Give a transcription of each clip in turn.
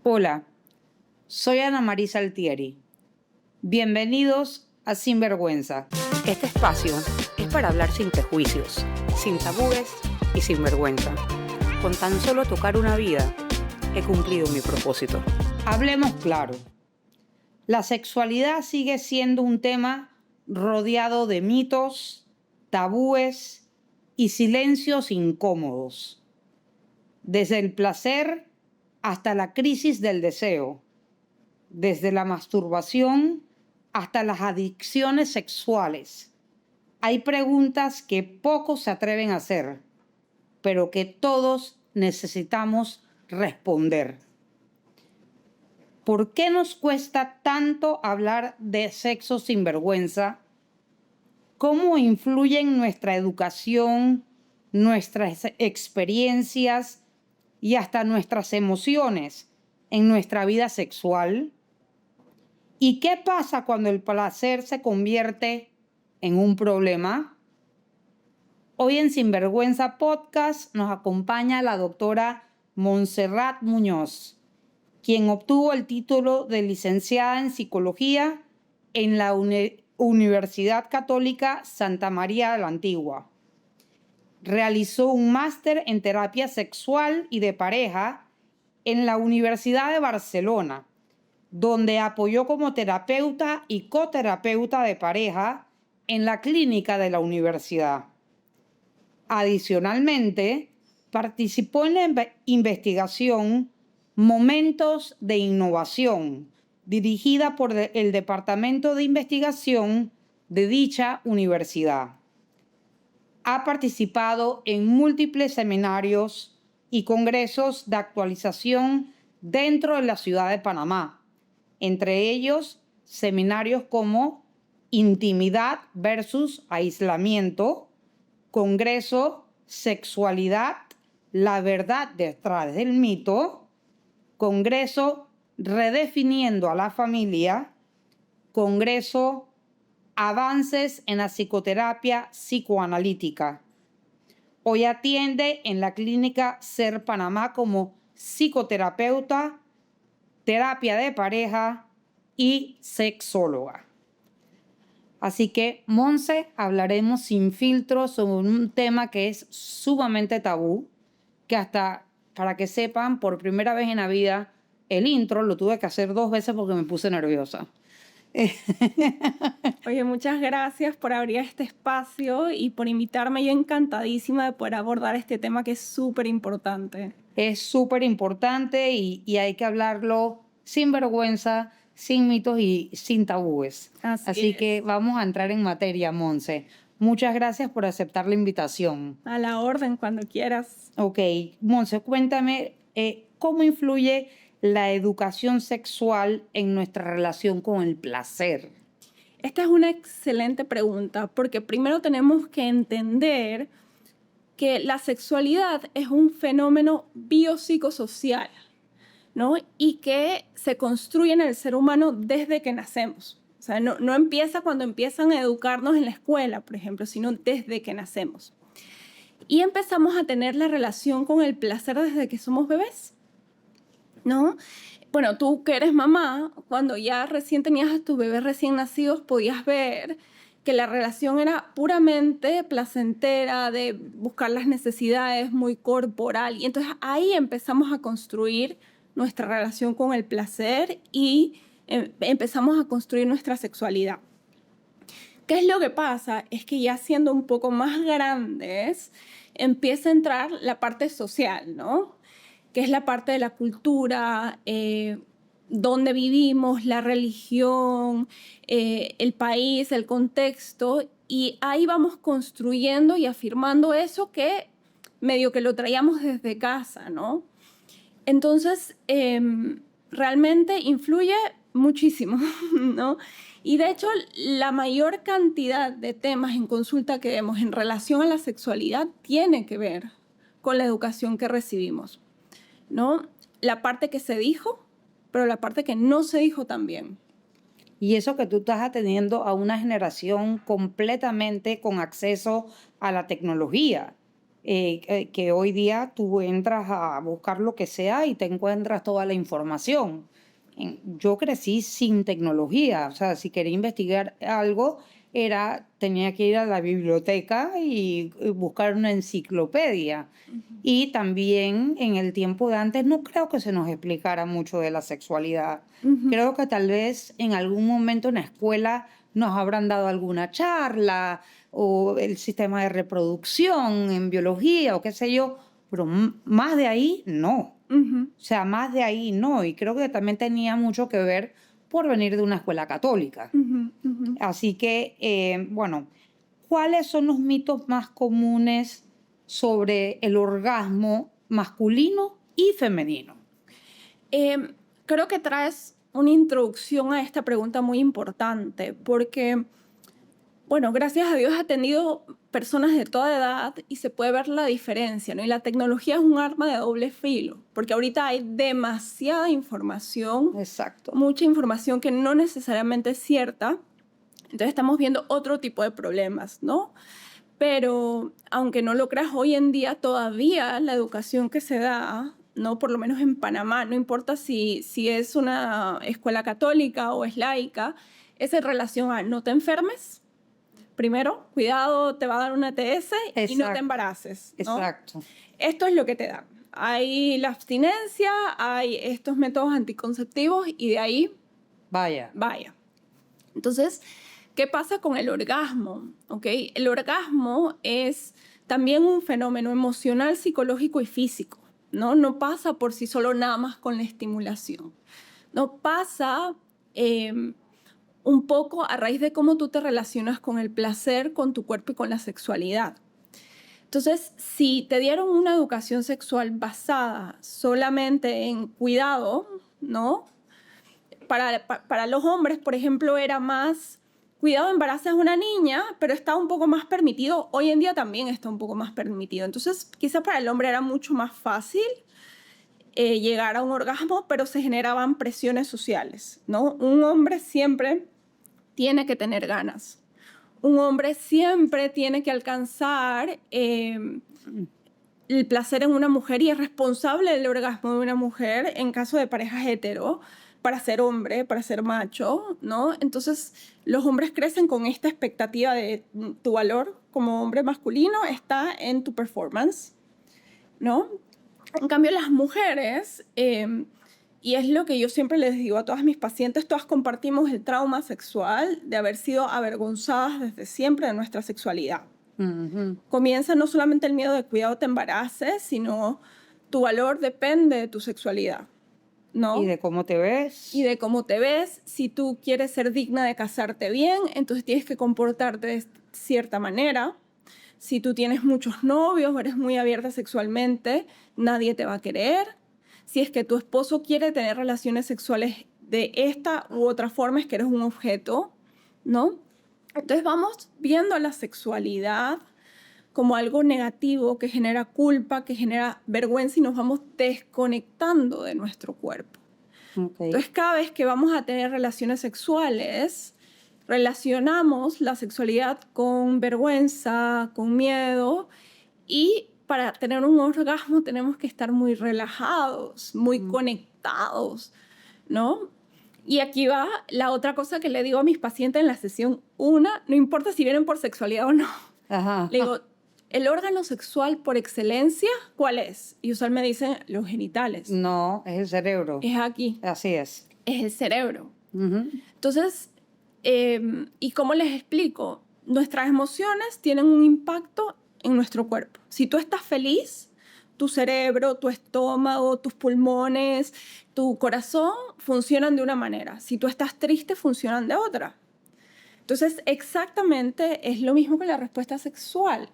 Hola, soy Ana Marisa Altieri. Bienvenidos a Sinvergüenza. Este espacio es para hablar sin prejuicios, sin tabúes y sin vergüenza. Con tan solo tocar una vida, he cumplido mi propósito. Hablemos claro. La sexualidad sigue siendo un tema rodeado de mitos, tabúes y silencios incómodos. Desde el placer hasta la crisis del deseo. Desde la masturbación hasta las adicciones sexuales. Hay preguntas que pocos se atreven a hacer, pero que todos necesitamos responder. ¿Por qué nos cuesta tanto hablar de sexo sin vergüenza? ¿Cómo influyen nuestra educación, nuestras experiencias y hasta nuestras emociones en nuestra vida sexual? ¿Y qué pasa cuando el placer se convierte en un problema? Hoy en Sinvergüenza Podcast nos acompaña la doctora Montserrat Muñoz, quien obtuvo el título de licenciada en Psicología en la Universidad Católica Santa María de la Antigua. Realizó un máster en terapia sexual y de pareja en la Universidad de Barcelona, donde apoyó como terapeuta y coterapeuta de pareja en la clínica de la universidad. Adicionalmente, participó en la investigación Momentos de Innovación, dirigida por el Departamento de Investigación de dicha universidad. Ha participado en múltiples seminarios y congresos de actualización dentro de la ciudad de Panamá, entre ellos seminarios como Intimidad versus Aislamiento, Congreso Sexualidad, la verdad detrás del mito, Congreso Redefiniendo a la familia, Congreso Avances en la psicoterapia psicoanalítica. Hoy atiende en la clínica Ser Panamá como psicoterapeuta, terapia de pareja y sexóloga. Así que, Monse, hablaremos sin filtro sobre un tema que es sumamente tabú, que hasta, para que sepan, por primera vez en la vida, el intro lo tuve que hacer 2 veces porque me puse nerviosa. Oye, muchas gracias por abrir este espacio y por invitarme. Yo encantadísima de poder abordar este tema que es súper importante. Es súper importante y hay que hablarlo sin vergüenza, sin mitos y sin tabúes. Así que vamos a entrar en materia, Monse. Muchas gracias por aceptar la invitación. A la orden, cuando quieras. Ok, Monse, cuéntame, ¿cómo influye la educación sexual en nuestra relación con el placer? Esta es una excelente pregunta, porque primero tenemos que entender que la sexualidad es un fenómeno biopsicosocial, ¿no? Y que se construye en el ser humano desde que nacemos. O sea, no empieza cuando empiezan a educarnos en la escuela, por ejemplo, sino desde que nacemos. Y empezamos a tener la relación con el placer desde que somos bebés, ¿no? Bueno, tú que eres mamá, cuando ya recién tenías a tus bebés recién nacidos, podías ver que la relación era puramente placentera, de buscar las necesidades, muy corporal. Y entonces ahí empezamos a construir nuestra relación con el placer y empezamos a construir nuestra sexualidad. ¿Qué es lo que pasa? Es que ya siendo un poco más grandes, empieza a entrar la parte social, ¿no? Que es la parte de la cultura, dónde vivimos, la religión, el país, el contexto, y ahí vamos construyendo y afirmando eso que medio que lo traíamos desde casa, ¿no? Entonces, realmente influye muchísimo, ¿no? Y de hecho, la mayor cantidad de temas en consulta que vemos en relación a la sexualidad tiene que ver con la educación que recibimos, ¿no? La parte que se dijo, pero la parte que no se dijo también. Y eso que tú estás atendiendo a una generación completamente con acceso a la tecnología. que hoy día tú entras a buscar lo que sea y te encuentras toda la información. Yo crecí sin tecnología, o sea, si quería investigar algo, tenía que ir a la biblioteca y buscar una enciclopedia. Y también en el tiempo de antes no creo que se nos explicara mucho de la sexualidad. Creo que tal vez en algún momento en la escuela nos habrán dado alguna charla o el sistema de reproducción en biología o qué sé yo, pero más de ahí no. Ujú. O sea, más de ahí no. Y creo que también tenía mucho que ver por venir de una escuela católica. Ujú, ujú. Así que, bueno, ¿cuáles son los mitos más comunes sobre el orgasmo masculino y femenino? Creo que traes una introducción a esta pregunta muy importante porque, bueno, gracias a Dios he atendido personas de toda edad y se puede ver la diferencia, ¿no? Y la tecnología es un arma de doble filo, porque ahorita hay demasiada información, Exacto. mucha información que no necesariamente es cierta. Entonces estamos viendo otro tipo de problemas, ¿no? Pero aunque no lo creas, hoy en día todavía la educación que se da, ¿no? Por lo menos en Panamá, no importa si es una escuela católica o es laica, es en relación a no te enfermes. Primero, cuidado, te va a dar una ETS y no te Exacto. embaraces, ¿no? Exacto. Esto es lo que te dan. Hay la abstinencia, hay estos métodos anticonceptivos y de ahí Vaya. vaya. Entonces, ¿qué pasa con el orgasmo? ¿Okay? El orgasmo es también un fenómeno emocional, psicológico y físico, ¿no? No pasa por sí solo nada más con la estimulación. No pasa un poco a raíz de cómo tú te relacionas con el placer, con tu cuerpo y con la sexualidad. Entonces, si te dieron una educación sexual basada solamente en cuidado, ¿no? Para los hombres, por ejemplo, era más cuidado, embarazas a una niña, pero está un poco más permitido. Hoy en día también está un poco más permitido. Entonces, quizás para el hombre era mucho más fácil llegar a un orgasmo, pero se generaban presiones sociales, ¿no? Un hombre siempre tiene que tener ganas. Un hombre siempre tiene que alcanzar el placer en una mujer y es responsable del orgasmo de una mujer en caso de parejas hetero para ser hombre, para ser macho, ¿no? Entonces, los hombres crecen con esta expectativa de tu valor como hombre masculino está en tu performance, ¿no? En cambio, las mujeres, y es lo que yo siempre les digo a todas mis pacientes, todas compartimos el trauma sexual de haber sido avergonzadas desde siempre de nuestra sexualidad. Comienza no solamente el miedo de cuidado te embaraces, sino tu valor depende de tu sexualidad, ¿no? Y de cómo te ves. Y de cómo te ves. Si tú quieres ser digna de casarte bien, entonces tienes que comportarte de cierta manera. Si tú tienes muchos novios o eres muy abierta sexualmente, nadie te va a querer. Si es que tu esposo quiere tener relaciones sexuales de esta u otra forma, es que eres un objeto, ¿no? Entonces vamos viendo la sexualidad como algo negativo que genera culpa, que genera vergüenza y nos vamos desconectando de nuestro cuerpo. Okay. Entonces cada vez que vamos a tener relaciones sexuales, relacionamos la sexualidad con vergüenza, con miedo y para tener un orgasmo tenemos que estar muy relajados, muy conectados, ¿no? Y aquí va la otra cosa que le digo a mis pacientes en la sesión 1, no importa si vienen por sexualidad o no. Ajá. Le digo, ¿el órgano sexual por excelencia cuál es? Y usualmente me dicen los genitales. No, es el cerebro. Es aquí. Así es. Es el cerebro. Entonces, ¿y cómo les explico? Nuestras emociones tienen un impacto en nuestro cuerpo. Si tú estás feliz, tu cerebro, tu estómago, tus pulmones, tu corazón funcionan de una manera. Si tú estás triste, funcionan de otra. Entonces, exactamente es lo mismo con la respuesta sexual.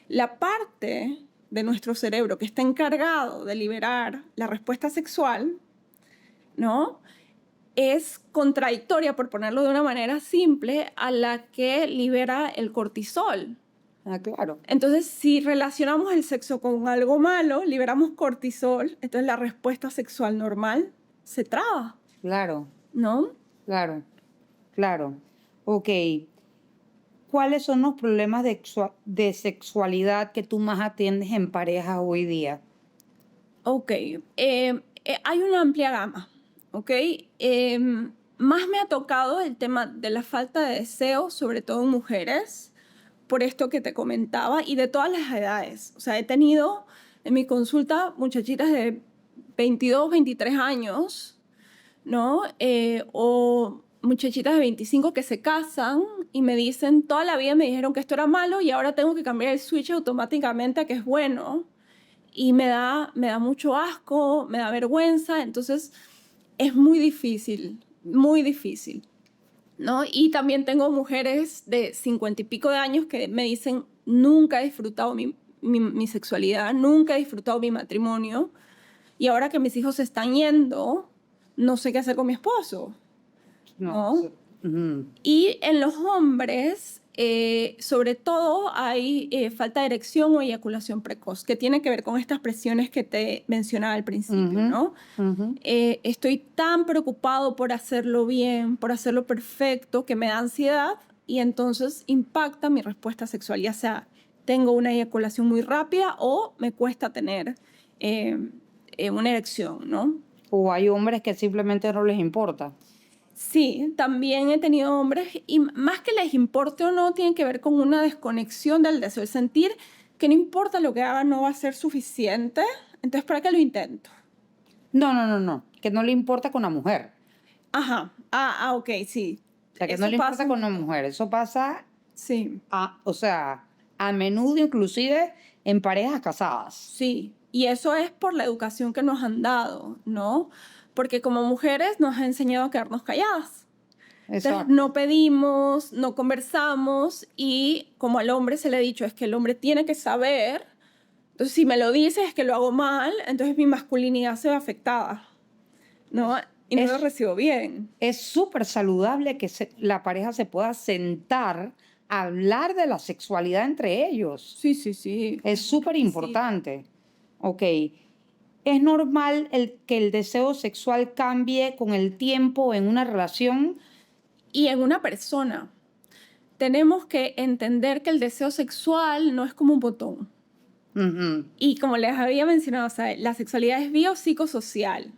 La parte de nuestro cerebro que está encargado de liberar la respuesta sexual, ¿no? Es contradictoria, por ponerlo de una manera simple, a la que libera el cortisol. Ah, claro. Entonces, si relacionamos el sexo con algo malo, liberamos cortisol, entonces la respuesta sexual normal se traba, Claro, ¿no? claro, claro. Ok. ¿cuáles son los problemas de sexualidad que tú más atiendes en parejas hoy día? Ok, hay una amplia gama, ¿ok? Más me ha tocado el tema de la falta de deseo, sobre todo en mujeres, por esto que te comentaba, y de todas las edades. O sea, he tenido en mi consulta muchachitas de 22, 23 años, ¿no? O muchachitas de 25 que se casan y me dicen, toda la vida me dijeron que esto era malo y ahora tengo que cambiar el switch automáticamente a que es bueno. Y me da mucho asco, me da vergüenza, entonces es muy difícil, ¿no? Y también tengo mujeres de 50 y pico de años que me dicen, nunca he disfrutado mi sexualidad, nunca he disfrutado mi matrimonio, y ahora que mis hijos se están yendo, no sé qué hacer con mi esposo, ¿no? Ujú. Y en los hombres, sobre todo, hay falta de erección o eyaculación precoz, que tiene que ver con estas presiones que te mencionaba al principio, Ujú, ¿no? ujú. Estoy tan preocupado por hacerlo bien, por hacerlo perfecto, que me da ansiedad y entonces impacta mi respuesta sexual, ya sea tengo una eyaculación muy rápida o me cuesta tener una erección, ¿no? O hay hombres que simplemente no les importa. Sí, también he tenido hombres, y más que les importe o no, tiene que ver con una desconexión del deseo, el sentir que no importa lo que haga, no va a ser suficiente, entonces ¿para qué lo intento? No, que no le importa con la mujer. Ajá, ok, sí, O sea, que no eso le importa pasa, con la mujer. Eso pasa, sí, o sea, a menudo inclusive en parejas casadas. sí, y eso es por la educación que nos han dado, ¿no? Porque como mujeres nos han enseñado a quedarnos calladas. Entonces, Exacto. no pedimos, no conversamos y como al hombre se le ha dicho, es que el hombre tiene que saber. Entonces, si me lo dices es que lo hago mal, entonces mi masculinidad se ve afectada, ¿no? Y no lo Es recibo bien. es súper saludable que la pareja se pueda sentar a hablar de la sexualidad entre ellos. Sí, sí, sí. Es Es un súper requisito. importante. Ok. ¿Es normal que el deseo sexual cambie con el tiempo en una relación? Y en una persona, tenemos que entender que el deseo sexual no es como un botón. Ujú, Y como les había mencionado, o sea, la sexualidad es biopsicosocial.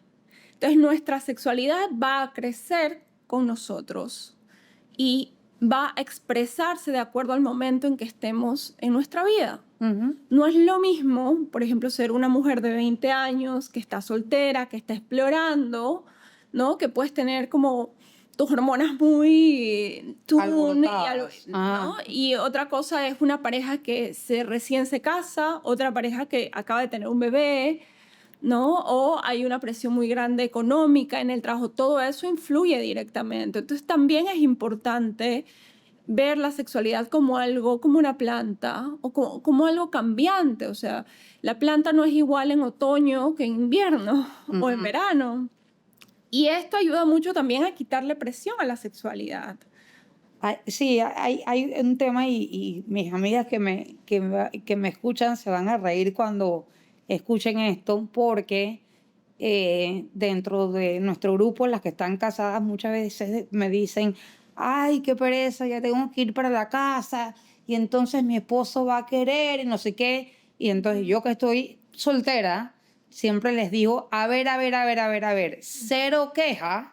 Entonces, nuestra sexualidad va a crecer con nosotros y va a expresarse de acuerdo al momento en que estemos en nuestra vida. ujú. No es lo mismo, por ejemplo, ser una mujer de 20 años que está soltera, que está explorando, ¿no? Que puedes tener como tus hormonas muy tune, Alborotadas. ¿no? Y otra cosa es una pareja que recién se casa, otra pareja que acaba de tener un bebé, ¿no? O hay una presión muy grande económica en el trabajo. Todo eso influye directamente. Entonces también es importante ver la sexualidad como algo, como una planta o como algo cambiante. O sea, la planta no es igual en otoño que en invierno o en Ujú. verano. Y esto ayuda mucho también a quitarle presión a la sexualidad. Sí, hay un tema y mis amigas que me escuchan se van a reír cuando escuchen esto porque dentro de nuestro grupo, las que están casadas muchas veces me dicen, ay, qué pereza, ya tengo que ir para la casa y entonces mi esposo va a querer y no sé qué. Y entonces yo que estoy soltera, siempre les digo, a ver, cero queja,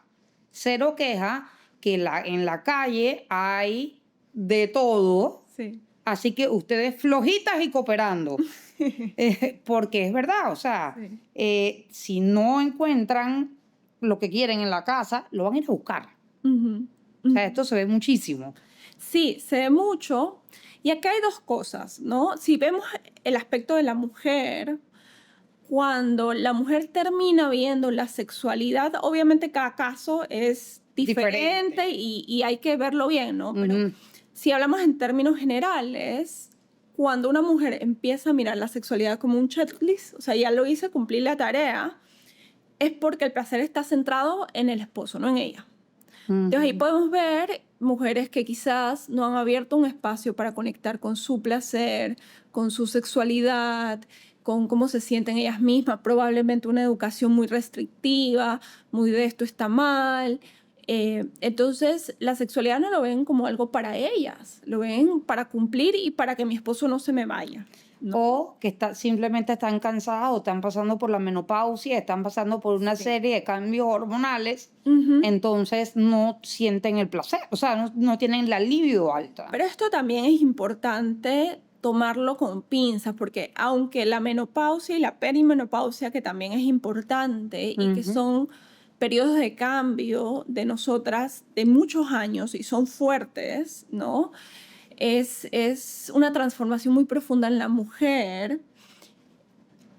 que en la calle hay de todo, Sí. así que ustedes flojitas y cooperando. Porque es verdad, o sea, Sí. si no encuentran lo que quieren en la casa, lo van a ir a buscar. Ujú, O sea, ujú. esto se ve muchísimo. Sí, se ve mucho. Y acá hay dos cosas, ¿no? Si vemos el aspecto de la mujer, cuando la mujer termina viendo la sexualidad, obviamente cada caso es Diferente. diferente y hay que verlo bien, ¿no? Pero Ujú, si hablamos en términos generales, cuando una mujer empieza a mirar la sexualidad como un checklist, o sea, ya lo hice, cumplí la tarea, es porque el placer está centrado en el esposo, no en ella. Entonces ahí ujú. podemos ver mujeres que quizás no han abierto un espacio para conectar con su placer, con su sexualidad, con cómo se sienten ellas mismas, probablemente una educación muy restrictiva, muy de esto está mal, Entonces, la sexualidad no lo ven como algo para ellas, lo ven para cumplir y para que mi esposo no se me vaya. ¿No? O que simplemente están cansadas o están pasando por la menopausia, están pasando por una serie de cambios hormonales, entonces no sienten el placer, o sea, no tienen la libido alta. Pero esto también es importante tomarlo con pinzas, porque aunque la menopausia y la perimenopausia, que también es importante y que son periodos de cambio de nosotras de muchos años y son fuertes, ¿no? Es una transformación muy profunda en la mujer.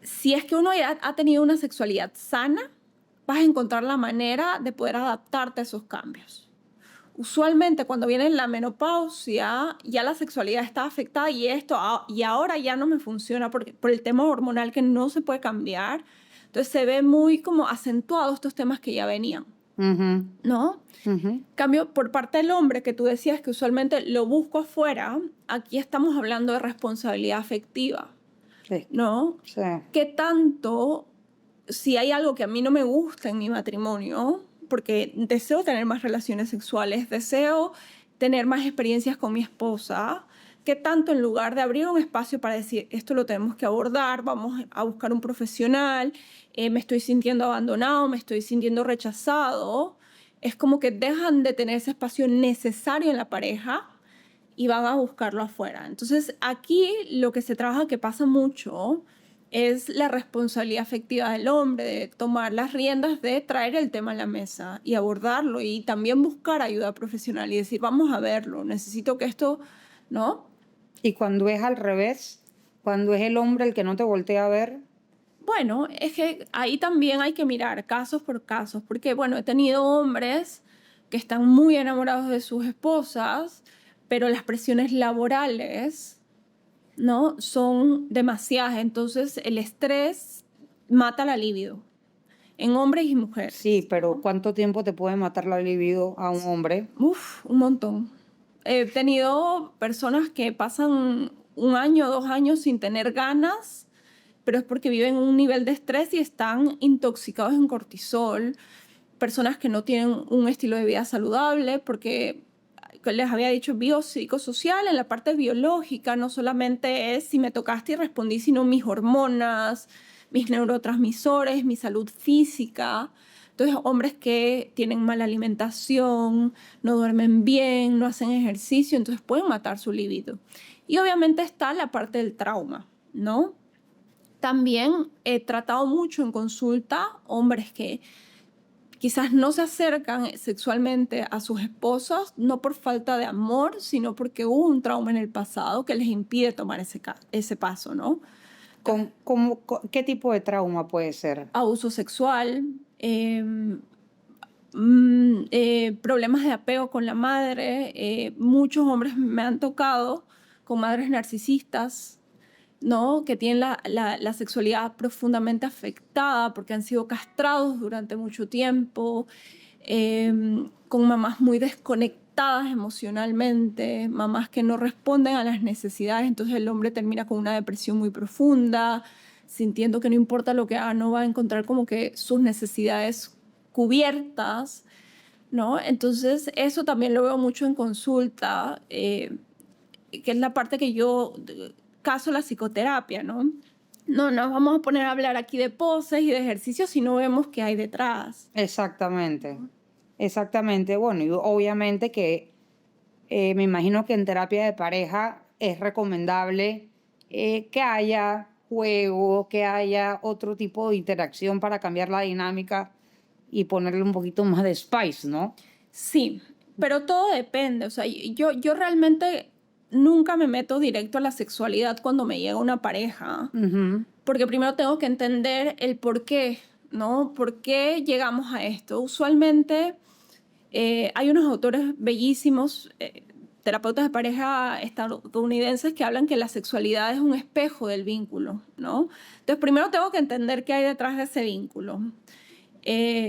Si es que uno ya ha tenido una sexualidad sana, vas a encontrar la manera de poder adaptarte a esos cambios. Usualmente cuando viene la menopausia, ya la sexualidad está afectada y ahora ya no me funciona por el tema hormonal que no se puede cambiar. Entonces se ve muy como acentuados estos temas que ya venían, ¿no? Cambio, por parte del hombre, que tú decías que usualmente lo busco afuera, aquí estamos hablando de responsabilidad afectiva, ¿no? Sí. ¿Qué tanto, si hay algo que a mí no me gusta en mi matrimonio, porque deseo tener más relaciones sexuales, deseo tener más experiencias con mi esposa, qué tanto en lugar de abrir un espacio para decir, esto lo tenemos que abordar, vamos a buscar un profesional, me estoy sintiendo abandonado, me estoy sintiendo rechazado, es como que dejan de tener ese espacio necesario en la pareja y van a buscarlo afuera. Entonces, aquí lo que se trabaja, que pasa mucho, es la responsabilidad afectiva del hombre, de tomar las riendas, de traer el tema a la mesa y abordarlo y también buscar ayuda profesional y decir, vamos a verlo, necesito que esto, ¿no? Y cuando es al revés, cuando es el hombre el que no te voltea a ver. Bueno, es que ahí también hay que mirar casos por casos, porque bueno, he tenido hombres que están muy enamorados de sus esposas, pero las presiones laborales, ¿no? Son demasiadas, entonces el estrés mata la libido en hombres y mujeres. Sí, pero ¿cuánto tiempo te puede matar la libido a un hombre? Uf, un montón. He tenido personas que pasan 1 año, 2 años sin tener ganas, pero es porque viven un nivel de estrés y están intoxicados en cortisol. Personas que no tienen un estilo de vida saludable, porque les había dicho biopsicosocial, en la parte biológica no solamente es si me tocaste y respondí, sino mis hormonas, mis neurotransmisores, mi salud física. Entonces, hombres que tienen mala alimentación, no duermen bien, no hacen ejercicio, entonces pueden matar su libido. Y obviamente está la parte del trauma, ¿no? También he tratado mucho en consulta hombres que quizás no se acercan sexualmente a sus esposas, no por falta de amor, sino porque hubo un trauma en el pasado que les impide tomar ese paso, ¿no? ¿Qué tipo de trauma puede ser? Abuso sexual, problemas de apego con la madre. Muchos hombres me han tocado con madres narcisistas, ¿no? Que tienen la sexualidad profundamente afectada porque han sido castrados durante mucho tiempo, con mamás muy desconectadas emocionalmente, mamás que no responden a las necesidades, entonces el hombre termina con una depresión muy profunda, sintiendo que no importa lo que haga, no va a encontrar como que sus necesidades cubiertas, ¿no? Entonces eso también lo veo mucho en consulta, que es la parte que yo caso la psicoterapia, ¿no? No nos vamos a poner a hablar aquí de poses y de ejercicios si no vemos qué hay detrás. Exactamente, exactamente. Bueno, y obviamente que me imagino que en terapia de pareja es recomendable que haya juego, que haya otro tipo de interacción para cambiar la dinámica y ponerle un poquito más de spice, ¿no? Sí, pero todo depende. O sea, yo realmente nunca me meto directo a la sexualidad cuando me llega una pareja, porque primero tengo que entender el por qué, ¿no? ¿Por qué llegamos a esto? Usualmente hay unos autores bellísimos, terapeutas de pareja estadounidenses, que hablan que la sexualidad es un espejo del vínculo, ¿no? Entonces primero tengo que entender qué hay detrás de ese vínculo.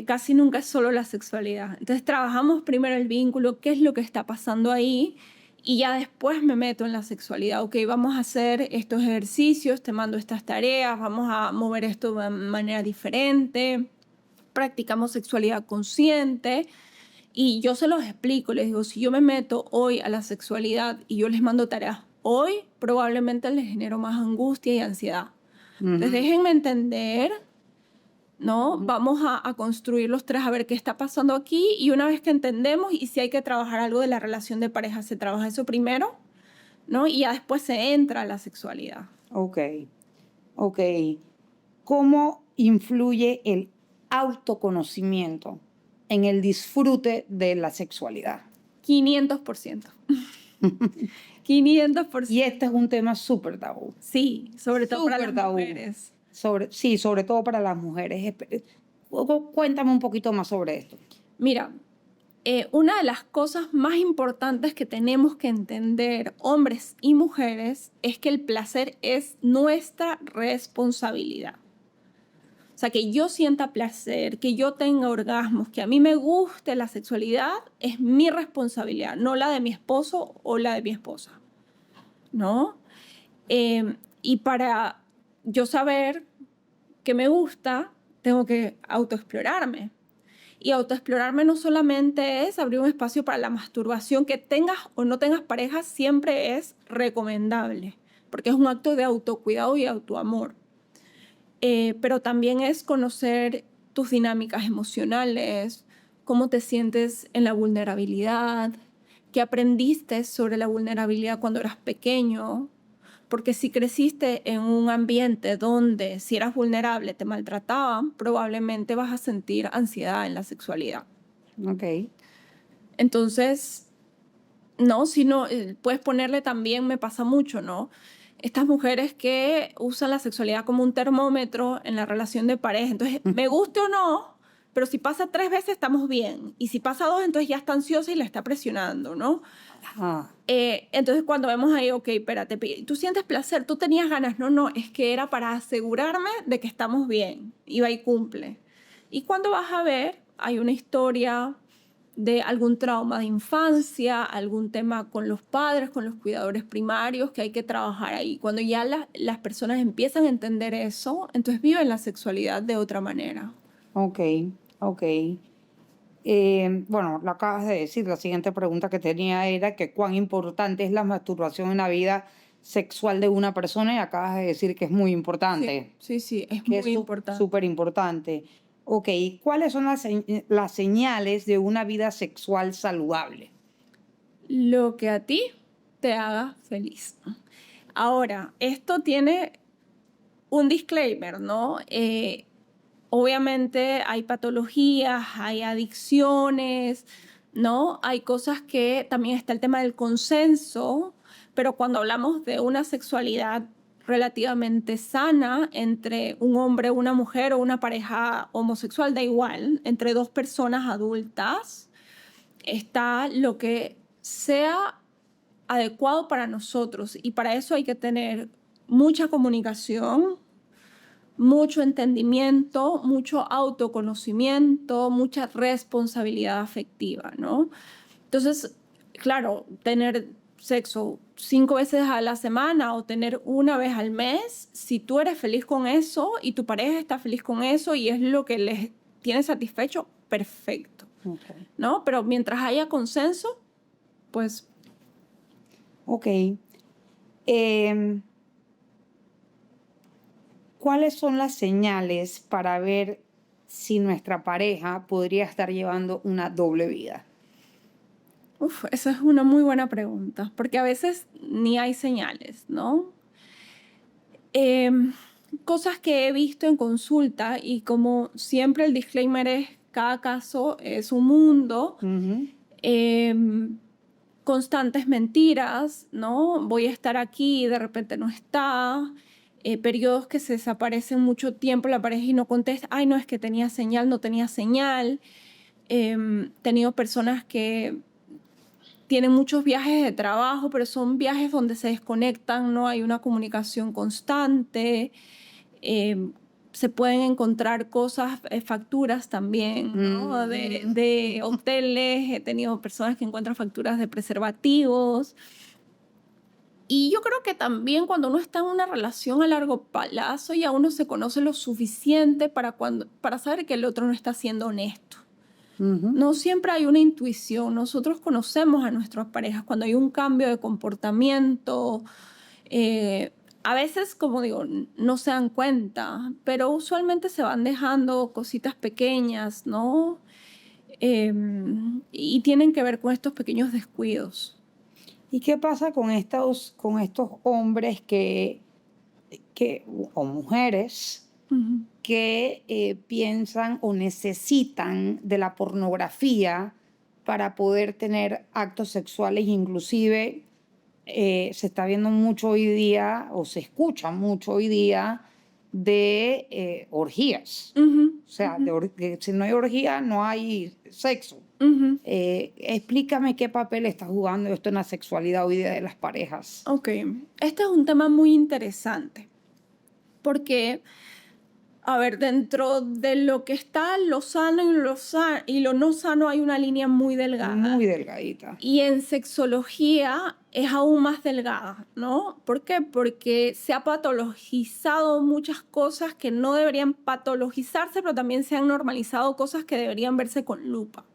Casi nunca es solo la sexualidad. Entonces trabajamos primero el vínculo, qué es lo que está pasando ahí, y ya después me meto en la sexualidad. Ok, vamos a hacer estos ejercicios, te mando estas tareas, vamos a mover esto de manera diferente, practicamos sexualidad consciente Y yo se los explico, les digo, si yo me meto hoy a la sexualidad y yo les mando tareas hoy, probablemente les genero más angustia y ansiedad. Entonces déjenme entender, ¿no? Vamos a construir los tres a ver qué está pasando aquí, y una vez que entendemos y si hay que trabajar algo de la relación de pareja, se trabaja eso primero, ¿no? Y ya después se entra a la sexualidad. Ok, ok. ¿Cómo influye el autoconocimiento en el disfrute de la sexualidad? 500%. 500%. Y este es un tema súper tabú. Sí, sobre todo para Súper las tabú. mujeres. Sí, sobre todo para las mujeres. Cuéntame un poquito más sobre esto. Mira, una de las cosas más importantes que tenemos que entender, hombres y mujeres, es que el placer es nuestra responsabilidad. O sea, que yo sienta placer, que yo tenga orgasmos, que a mí me guste la sexualidad, es mi responsabilidad, no la de mi esposo o la de mi esposa, ¿no? Y para yo saber que me gusta, tengo que autoexplorarme. Y autoexplorarme no solamente es abrir un espacio para la masturbación, que tengas o no tengas pareja, siempre es recomendable, porque es un acto de autocuidado y autoamor. Pero también es conocer tus dinámicas emocionales, cómo te sientes en la vulnerabilidad, qué aprendiste sobre la vulnerabilidad cuando eras pequeño, porque si creciste en un ambiente donde si eras vulnerable te maltrataban, probablemente vas a sentir ansiedad en la sexualidad. Ok. Entonces, no, si no, puedes ponerle también, me pasa mucho, ¿no? Estas mujeres que usan la sexualidad como un termómetro en la relación de pareja. Entonces, me guste o no, pero si pasa 3 veces estamos bien. Y si pasa 2, entonces ya está ansiosa y la está presionando, ¿no? Ajá. Entonces, cuando vemos ahí, ok, espérate, ¿tú sientes placer? ¿Tú tenías ganas? No, no, es que era para asegurarme de que estamos bien. Y va y cumple. Y cuando vas a ver, hay una historia de algún trauma de infancia, algún tema con los padres, con los cuidadores primarios, que hay que trabajar ahí. Cuando ya las personas empiezan a entender eso, entonces viven la sexualidad de otra manera. Ok, ok. Bueno, lo acabas de decir. La siguiente pregunta que tenía era que cuán importante es la masturbación en la vida sexual de una persona, y acabas de decir que es muy importante. Sí, es Que muy es importante. súper importante. Ok, ¿cuáles son las señales de una vida sexual saludable? Lo que a ti te haga feliz. Ahora, esto tiene un disclaimer, ¿no? Obviamente hay patologías, hay adicciones, ¿no? Hay cosas que también está el tema del consenso, pero cuando hablamos de una sexualidad relativamente sana entre un hombre, una mujer o una pareja homosexual, da igual, entre 2 personas adultas, está lo que sea adecuado para nosotros, y para eso hay que tener mucha comunicación, mucho entendimiento, mucho autoconocimiento, mucha responsabilidad afectiva, ¿no? Entonces, claro, tener sexo 5 veces a la semana o tener una vez al mes, si tú eres feliz con eso y tu pareja está feliz con eso y es lo que les tiene satisfecho, perfecto, Okay. ¿no? Pero mientras haya consenso, pues... Ok. ¿Cuáles son las señales para ver si nuestra pareja podría estar llevando una doble vida? Esa es una muy buena pregunta, porque a veces ni hay señales, ¿no? Cosas que he visto en consulta, y como siempre el disclaimer es, cada caso es un mundo, constantes mentiras, ¿no? Voy a estar aquí y de repente no está, periodos que se desaparecen mucho tiempo la pareja y no contesta, ay, no, es que tenía señal, no tenía señal. He tenido personas que tienen muchos viajes de trabajo, pero son viajes donde se desconectan, no hay una comunicación constante. Se pueden encontrar cosas, facturas también, ¿no? De hoteles. He tenido personas que encuentran facturas de preservativos. Y yo creo que también cuando uno está en una relación a largo plazo, ya uno se conoce lo suficiente para saber que el otro no está siendo honesto, No siempre hay una intuición. Nosotros conocemos a nuestras parejas cuando hay un cambio de comportamiento. A veces, como digo, no se dan cuenta, pero usualmente se van dejando cositas pequeñas, ¿no? Y tienen que ver con estos pequeños descuidos. ¿Y qué pasa con estos hombres o mujeres que piensan o necesitan de la pornografía para poder tener actos sexuales? Inclusive se está viendo mucho hoy día, o se escucha mucho hoy día, de orgías. O sea, que si no hay orgía, no hay sexo. Explícame qué papel está jugando esto en la sexualidad hoy día de las parejas. Ok, este es un tema muy interesante porque, a ver, dentro de lo que está lo sano y lo no sano hay una línea muy delgada. Muy delgadita. Y en sexología es aún más delgada, ¿no? ¿Por qué? Porque se ha patologizado muchas cosas que no deberían patologizarse, pero también se han normalizado cosas que deberían verse con lupa,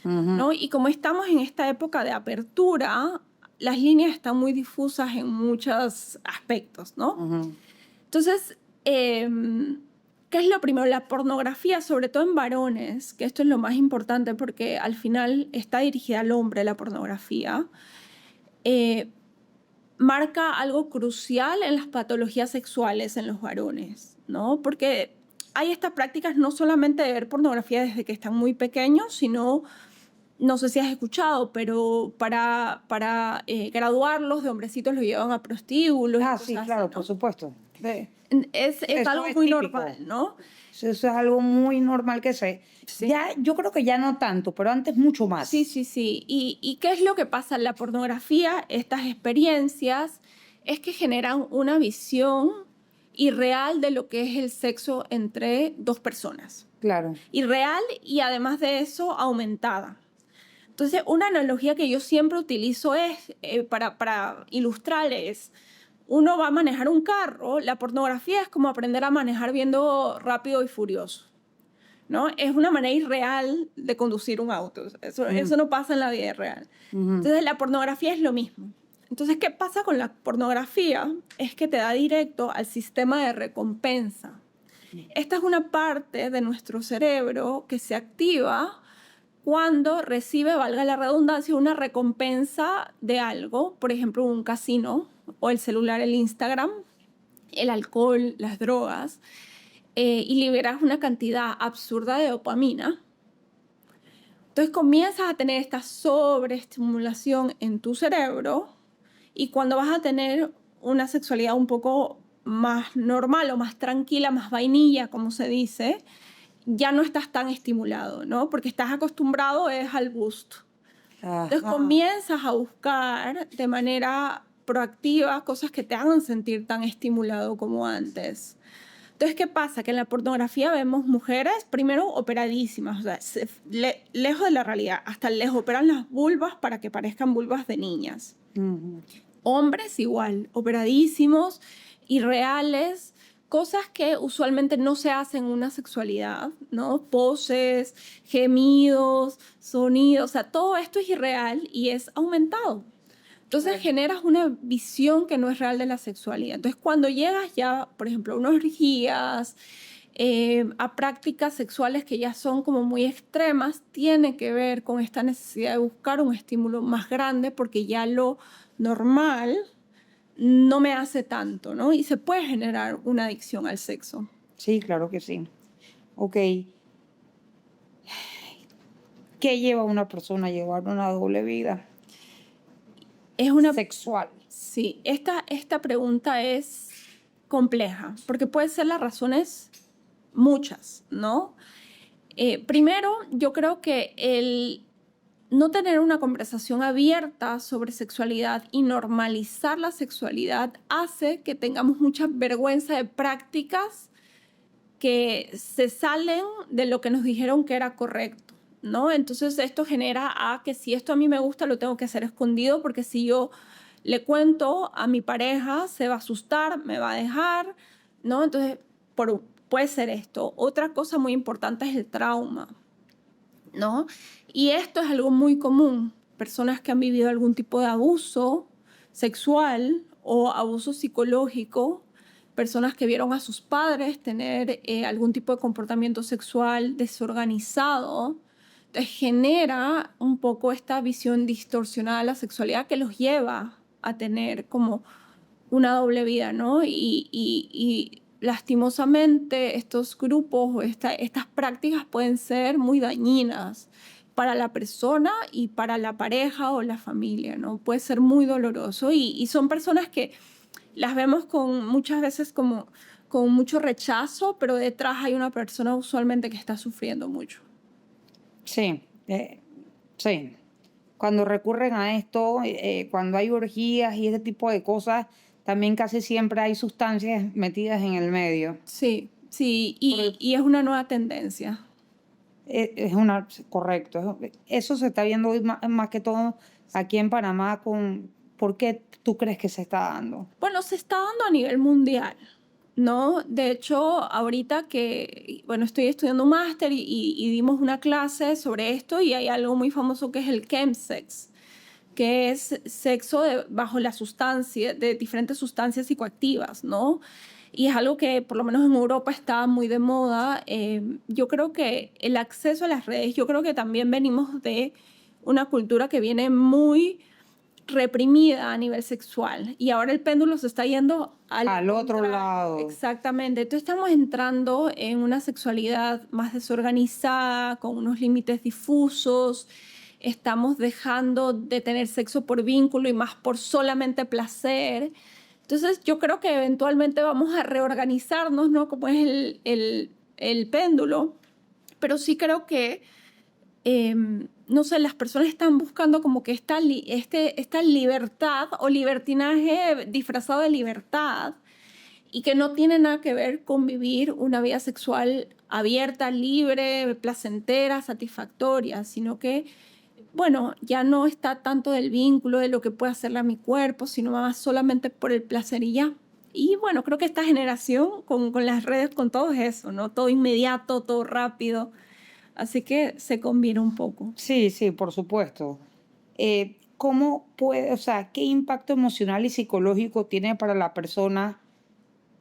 ¿no? Y como estamos en esta época de apertura, las líneas están muy difusas en muchos aspectos, ¿no? Entonces, ¿qué es lo primero? La pornografía, sobre todo en varones, que esto es lo más importante porque al final está dirigida al hombre la pornografía, marca algo crucial en las patologías sexuales en los varones, ¿no? Porque hay estas prácticas no solamente de ver pornografía desde que están muy pequeños, sino, no sé si has escuchado, pero para graduarlos de hombrecitos los llevan a prostíbulos. Sí, claro, ¿no? Por supuesto. Es algo muy normal, ¿no? Eso es algo muy normal que se... Sí. Ya, yo creo que ya no tanto, pero antes mucho más. Sí. ¿Y qué es lo que pasa en la pornografía? Estas experiencias es que generan una visión irreal de lo que es el sexo entre dos personas. Claro. Irreal y además de eso aumentada. Entonces, una analogía que yo siempre utilizo es, para ilustrar es, uno va a manejar un carro, la pornografía es como aprender a manejar viendo Rápido y Furioso, ¿no? Es una manera irreal de conducir un auto. Eso no pasa en la vida real. Entonces, la pornografía es lo mismo. Entonces, ¿qué pasa con la pornografía? Es que te da directo al sistema de recompensa. Esta es una parte de nuestro cerebro que se activa cuando recibe, valga la redundancia, una recompensa de algo, por ejemplo, un casino, o el celular, el Instagram, el alcohol, las drogas, y liberas una cantidad absurda de dopamina. Entonces comienzas a tener esta sobreestimulación en tu cerebro y cuando vas a tener una sexualidad un poco más normal o más tranquila, más vainilla, como se dice, ya no estás tan estimulado, ¿no? Porque estás acostumbrado al gusto. Entonces comienzas a buscar de manera proactiva cosas que te hagan sentir tan estimulado como antes. Entonces, ¿qué pasa? Que en la pornografía vemos mujeres, primero, operadísimas, o sea, lejos de la realidad. Hasta les operan las vulvas para que parezcan vulvas de niñas. Hombres igual, operadísimos, irreales, cosas que usualmente no se hacen en una sexualidad, ¿no? Poses, gemidos, sonidos, o sea, todo esto es irreal y es aumentado. Entonces generas una visión que no es real de la sexualidad. Entonces cuando llegas ya, por ejemplo, a unas orgías, a prácticas sexuales que ya son como muy extremas, tiene que ver con esta necesidad de buscar un estímulo más grande porque ya lo normal no me hace tanto, ¿no? Y se puede generar una adicción al sexo. Sí, claro que sí. Ok. ¿Qué lleva a una persona a llevar una doble vida? Es una sexual. Sí, esta pregunta es compleja, porque pueden ser las razones muchas, ¿no? Primero, yo creo que el no tener una conversación abierta sobre sexualidad y normalizar la sexualidad hace que tengamos mucha vergüenza de prácticas que se salen de lo que nos dijeron que era correcto, ¿no? Entonces esto genera que si esto a mí me gusta lo tengo que hacer escondido porque si yo le cuento a mi pareja se va a asustar, me va a dejar, ¿no? Entonces puede ser esto. Otra cosa muy importante es el trauma. ¿no? Y esto es algo muy común. Personas que han vivido algún tipo de abuso sexual o abuso psicológico, personas que vieron a sus padres tener algún tipo de comportamiento sexual desorganizado, entonces genera un poco esta visión distorsionada de la sexualidad que los lleva a tener como una doble vida, ¿no? Y lastimosamente estos grupos o estas prácticas pueden ser muy dañinas para la persona y para la pareja o la familia, ¿no? Puede ser muy doloroso y son personas que las vemos muchas veces como con mucho rechazo, pero detrás hay una persona usualmente que está sufriendo mucho. Sí, sí. Cuando recurren a esto, cuando hay orgías y ese tipo de cosas, también casi siempre hay sustancias metidas en el medio. Sí, sí, Porque y es una nueva tendencia. correcto. Eso se está viendo hoy más que todo aquí en Panamá ¿por qué tú crees que se está dando? Bueno, se está dando a nivel mundial, ¿no? De hecho, ahorita que, bueno, estoy estudiando un máster y dimos una clase sobre esto y hay algo muy famoso que es el chemsex, que es sexo bajo la sustancia, de diferentes sustancias psicoactivas, ¿no? Y es algo que por lo menos en Europa está muy de moda. Yo creo que el acceso a las redes, yo creo que también venimos de una cultura que viene muy reprimida a nivel sexual y ahora el péndulo se está yendo Al otro contrario. lado. Exactamente. Entonces estamos entrando en una sexualidad más desorganizada, con unos límites difusos. Estamos dejando de tener sexo por vínculo y más por solamente placer. Entonces yo creo que eventualmente vamos a reorganizarnos, ¿no? Como es el péndulo. Pero sí creo que no sé, las personas están buscando como que esta libertad o libertinaje disfrazado de libertad y que no tiene nada que ver con vivir una vida sexual abierta, libre, placentera, satisfactoria, sino que, bueno, ya no está tanto del vínculo, de lo que puede hacerle a mi cuerpo, sino más solamente por el placer y ya. Y bueno, creo que esta generación con las redes, con todo eso, ¿no? Todo inmediato, todo rápido. Así que se combina un poco. Sí, sí, por supuesto. ¿Cómo puede, o sea, qué impacto emocional y psicológico tiene para la persona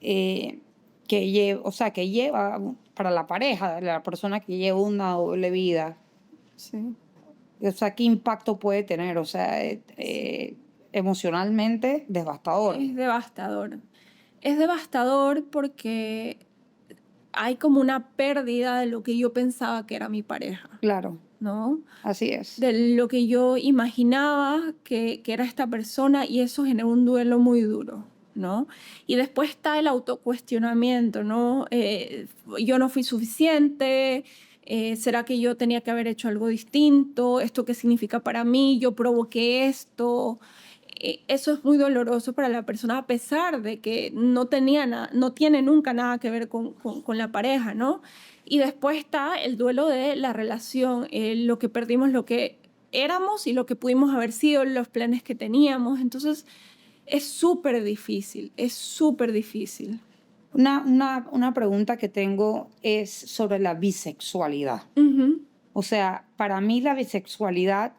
que lleva, o sea, que lleva, para la pareja, la persona que lleva una doble vida? Sí. O sea, ¿qué impacto puede tener? O sea, emocionalmente devastador. Es devastador. Es devastador porque hay como una pérdida de lo que yo pensaba que era mi pareja, Claro, ¿no? así es. De lo que yo imaginaba que era esta persona y eso genera un duelo muy duro, ¿no? Y después está el autocuestionamiento, ¿no? Yo no fui suficiente, ¿será que yo tenía que haber hecho algo distinto? ¿Esto qué significa para mí? Yo provoqué esto. Eso es muy doloroso para la persona a pesar de que no tiene nunca nada que ver con la pareja, ¿no? Y después está el duelo de la relación, lo que perdimos, lo que éramos y lo que pudimos haber sido, los planes que teníamos. Entonces, es súper difícil, es súper difícil. Una pregunta que tengo es sobre la bisexualidad. Ujú. O sea, para mí la bisexualidad,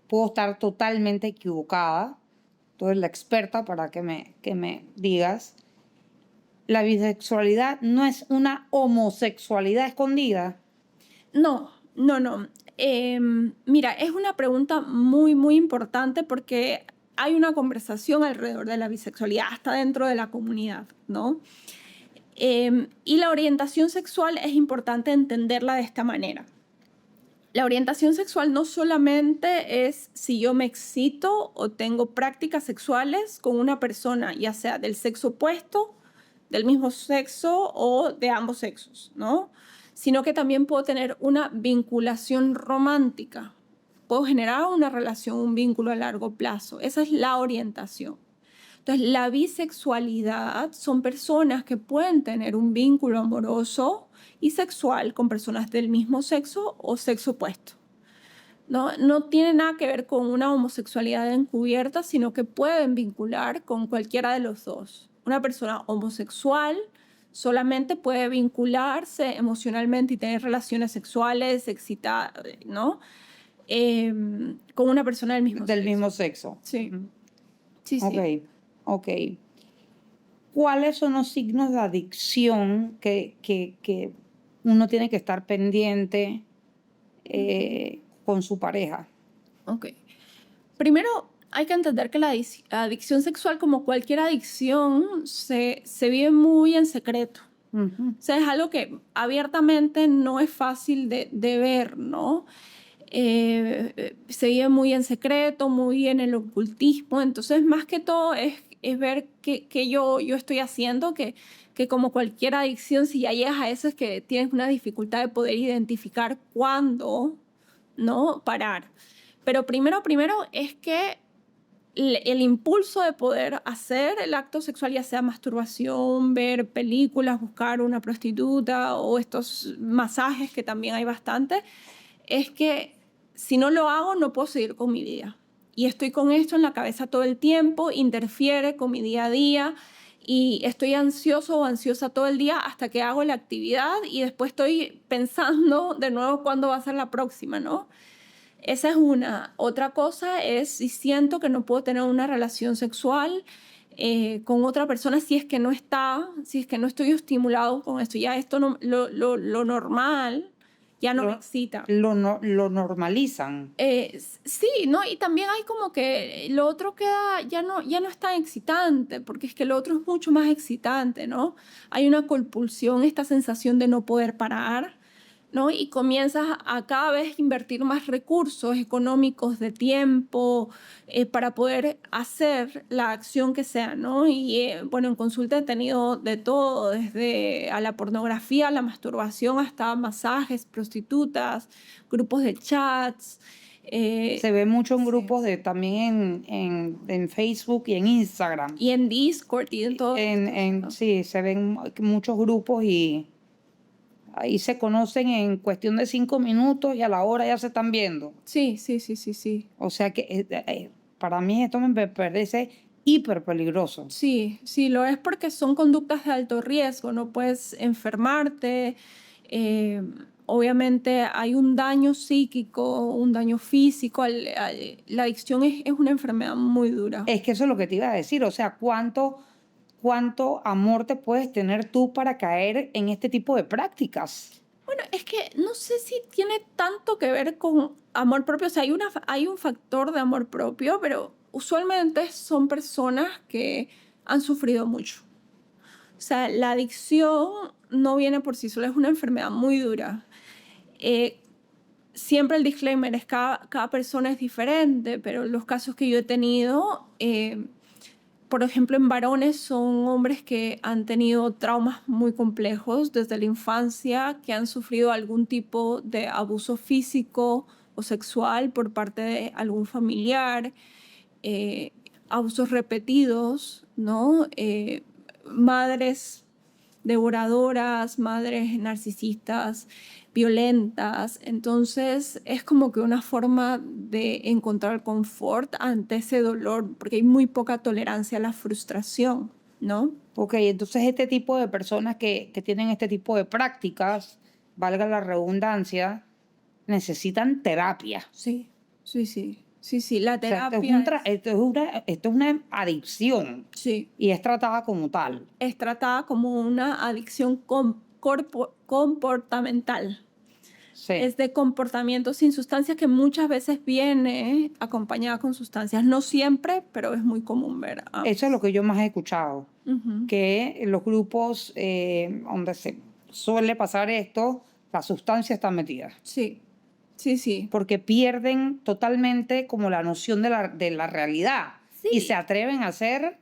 puedo estar totalmente equivocada. Tú eres la experta para que me digas. La bisexualidad no es una homosexualidad escondida. No, no, no. Mira, es una pregunta muy, muy importante porque hay una conversación alrededor de la bisexualidad, hasta dentro de la comunidad, ¿no? Y la orientación sexual es importante entenderla de esta manera. La orientación sexual no solamente es si yo me excito o tengo prácticas sexuales con una persona, ya sea del sexo opuesto, del mismo sexo o de ambos sexos, ¿no? Sino que también puedo tener una vinculación romántica. Puedo generar una relación, un vínculo a largo plazo. Esa es la orientación. Entonces, la bisexualidad son personas que pueden tener un vínculo amoroso y sexual con personas del mismo sexo o sexo opuesto. No tiene nada que ver con una homosexualidad encubierta, sino que pueden vincular con cualquiera de los dos. Una persona homosexual solamente puede vincularse emocionalmente y tener relaciones sexuales excitadas, ¿no? Con una persona del mismo Del sexo. mismo sexo. Sí. Sí, sí. Ok. ¿Cuáles son los signos de adicción que uno tiene que estar pendiente con su pareja? Ok. Primero, hay que entender que la adicción sexual, como cualquier adicción, se vive muy en secreto. Ujú. O sea, es algo que abiertamente no es fácil de ver, ¿no? Se vive muy en secreto, muy en el ocultismo. Entonces, más que todo es ver qué yo estoy haciendo, que como cualquier adicción, si ya llegas a eso, es que tienes una dificultad de poder identificar cuándo, ¿no? Parar. Pero primero es que el impulso de poder hacer el acto sexual, ya sea masturbación, ver películas, buscar una prostituta o estos masajes que también hay bastante, es que si no lo hago no puedo seguir con mi vida. Y estoy con esto en la cabeza todo el tiempo, interfiere con mi día a día y estoy ansioso o ansiosa todo el día hasta que hago la actividad y después estoy pensando de nuevo cuándo va a ser la próxima, ¿no? Esa es una. Otra cosa es si siento que no puedo tener una relación sexual con otra persona si es que no estoy estimulado con esto. Ya esto no, lo normal ya no me excita. Lo normalizan. Sí, ¿no? Y también hay como que lo otro queda, ya no es tan excitante, porque es que lo otro es mucho más excitante, ¿no? Hay una compulsión, esta sensación de no poder parar, ¿no? Y comienzas a cada vez invertir más recursos económicos, de tiempo, para poder hacer la acción que sea, ¿no? Y bueno, en consulta he tenido de todo, desde a la pornografía, a la masturbación, hasta masajes, prostitutas, grupos de chats. Se ve mucho en Sí. grupos también en Facebook y en Instagram. Y en Discord y en todo. ¿No? Sí, se ven muchos grupos y ahí se conocen en cuestión de 5 minutos y a la hora ya se están viendo. Sí. O sea que para mí esto me parece hiper peligroso. Sí, lo es porque son conductas de alto riesgo, no puedes enfermarte. Obviamente hay un daño psíquico, un daño físico. La adicción es una enfermedad muy dura. Es que eso es lo que te iba a decir. O sea, ¿cuánto amor te puedes tener tú para caer en este tipo de prácticas? Bueno, es que no sé si tiene tanto que ver con amor propio. O sea, hay un factor de amor propio, pero usualmente son personas que han sufrido mucho. O sea, la adicción no viene por sí sola, es una enfermedad muy dura. Siempre el disclaimer es cada persona es diferente, pero los casos que yo he tenido, por ejemplo, en varones son hombres que han tenido traumas muy complejos desde la infancia, que han sufrido algún tipo de abuso físico o sexual por parte de algún familiar, abusos repetidos, ¿no? Madres devoradoras, madres narcisistas, violentas. Entonces es como que una forma de encontrar confort ante ese dolor, porque hay muy poca tolerancia a la frustración, ¿no? Ok, entonces este tipo de personas que tienen este tipo de prácticas, valga la redundancia, necesitan terapia. Sí, la O sea, terapia esto es una adicción sí, y es tratada como tal. es tratada como una adicción comportamental. Sí. Es de comportamiento sin sustancias que muchas veces viene acompañada con sustancias. No siempre, pero es muy común ver. Eso es lo que yo más he escuchado, Ujú. que en los grupos donde se suele pasar esto, la sustancia está metida. Sí. Porque pierden totalmente como la noción de la realidad Sí. y se atreven a hacer.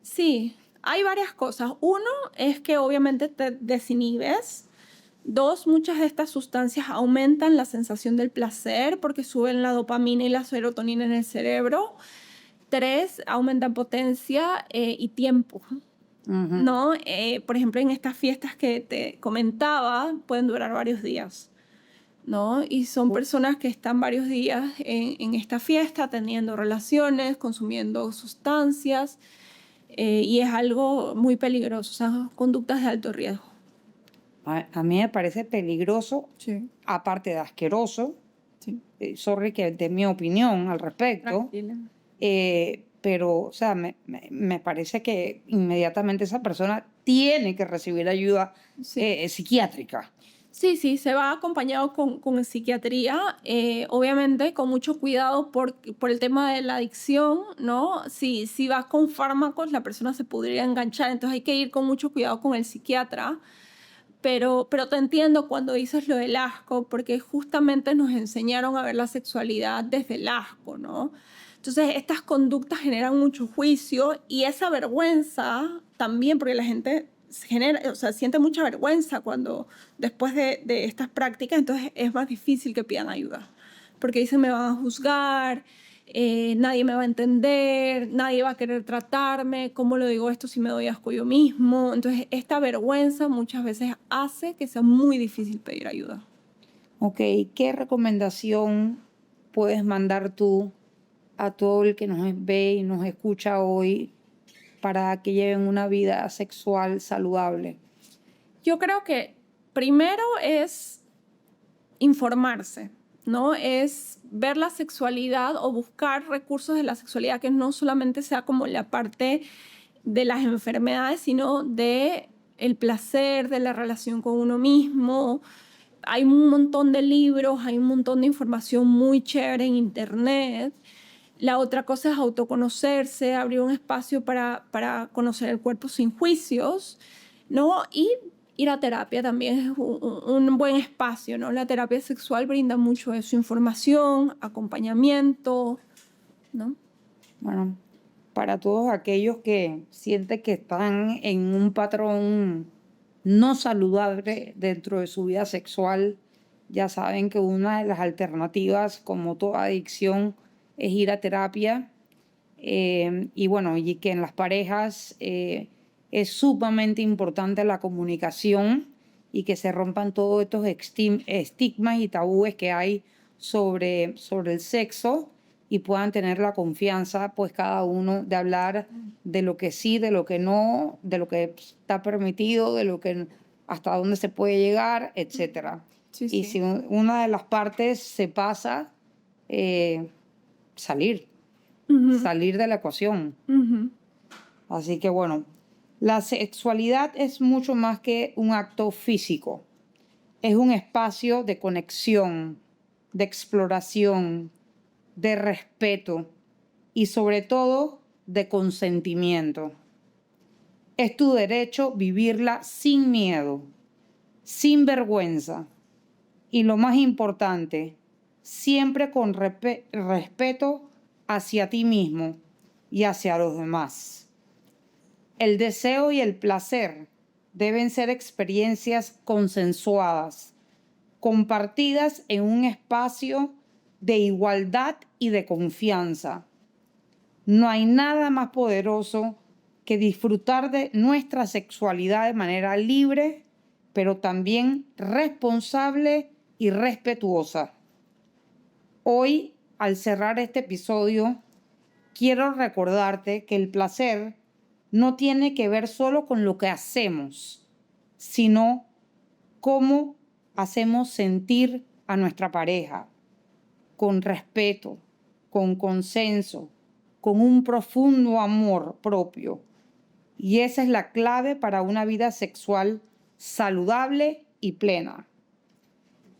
Sí, hay varias cosas. Uno es que obviamente te desinhibes. Dos, muchas de estas sustancias aumentan la sensación del placer porque suben la dopamina y la serotonina en el cerebro. Tres, aumentan potencia y tiempo. Ujú. ¿No? Por ejemplo, en estas fiestas que te comentaba, pueden durar varios días, ¿no? Y son personas que están varios días en esta fiesta, teniendo relaciones, consumiendo sustancias. y es algo muy peligroso, o sea, conductas de alto riesgo. A mí me parece peligroso, Sí, aparte de asqueroso, sí. sorry que de mi opinión al respecto, Tranquila. pero, o sea, me parece que inmediatamente esa persona tiene que recibir ayuda Sí. psiquiátrica. Sí, sí, se va acompañado con psiquiatría, obviamente con mucho cuidado por el tema de la adicción, ¿no? Si vas con fármacos, la persona se podría enganchar, entonces hay que ir con mucho cuidado con el psiquiatra, pero te entiendo cuando dices lo del asco, porque justamente nos enseñaron a ver la sexualidad desde el asco, ¿no? Entonces, estas conductas generan mucho juicio y esa vergüenza también, porque la gente genera, o sea, siente mucha vergüenza cuando después de estas prácticas, entonces es más difícil que pidan ayuda, porque dicen me van a juzgar, nadie me va a entender, nadie va a querer tratarme, ¿cómo lo digo esto si me doy asco yo mismo? Entonces, esta vergüenza muchas veces hace que sea muy difícil pedir ayuda. Ok, ¿qué recomendación puedes mandar tú a todo el que nos ve y nos escucha hoy para que lleven una vida sexual saludable? Yo creo que primero es informarse, ¿no? Es ver la sexualidad o buscar recursos de la sexualidad que no solamente sea como la parte de las enfermedades, sino de el placer, de la relación con uno mismo. Hay un montón de libros, hay un montón de información muy chévere en internet. La otra cosa es autoconocerse, abrir un espacio para conocer el cuerpo sin juicios, ¿no? Y ir a terapia también es un buen espacio, ¿no? La terapia sexual brinda mucho eso, información, acompañamiento, ¿no? Bueno, para todos aquellos que sienten que están en un patrón no saludable dentro de su vida sexual, ya saben que una de las alternativas, como toda adicción, es ir a terapia. Y bueno, y que en las parejas es sumamente importante la comunicación y que se rompan todos estos estigmas y tabúes que hay sobre el sexo y puedan tener la confianza, pues cada uno, de hablar de lo que sí, de lo que no, de lo que está permitido, de lo que hasta dónde se puede llegar, etcétera. Sí, Y sí. si una de las partes se pasa, salir de la ecuación. Ujú. Así que bueno, la sexualidad es mucho más que un acto físico. Es un espacio de conexión, de exploración, de respeto y sobre todo de consentimiento. Es tu derecho vivirla sin miedo, sin vergüenza y lo más importante, siempre con respeto hacia ti mismo y hacia los demás. El deseo y el placer deben ser experiencias consensuadas, compartidas en un espacio de igualdad y de confianza. No hay nada más poderoso que disfrutar de nuestra sexualidad de manera libre, pero también responsable y respetuosa. Hoy, al cerrar este episodio, quiero recordarte que el placer no tiene que ver solo con lo que hacemos, sino cómo hacemos sentir a nuestra pareja, con respeto, con consenso, con un profundo amor propio. Y esa es la clave para una vida sexual saludable y plena.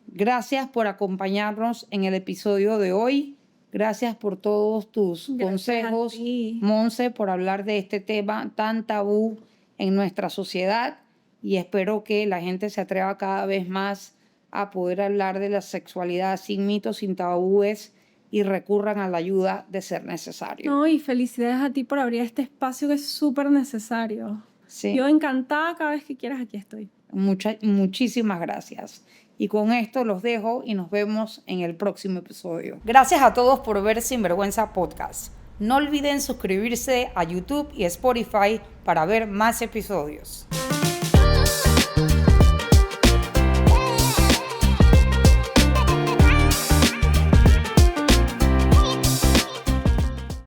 Gracias por acompañarnos en el episodio de hoy. Gracias por todos tus consejos, Monse, por hablar de este tema tan tabú en nuestra sociedad. Y espero que la gente se atreva cada vez más a poder hablar de la sexualidad sin mitos, sin tabúes y recurran a la ayuda de ser necesario. No, y felicidades a ti por abrir este espacio que es súper necesario. Sí. Yo encantada, cada vez que quieras aquí estoy. Muchísimas gracias. Y con esto los dejo y nos vemos en el próximo episodio. Gracias a todos por ver Sinvergüenza Podcast. No olviden suscribirse a YouTube y Spotify para ver más episodios.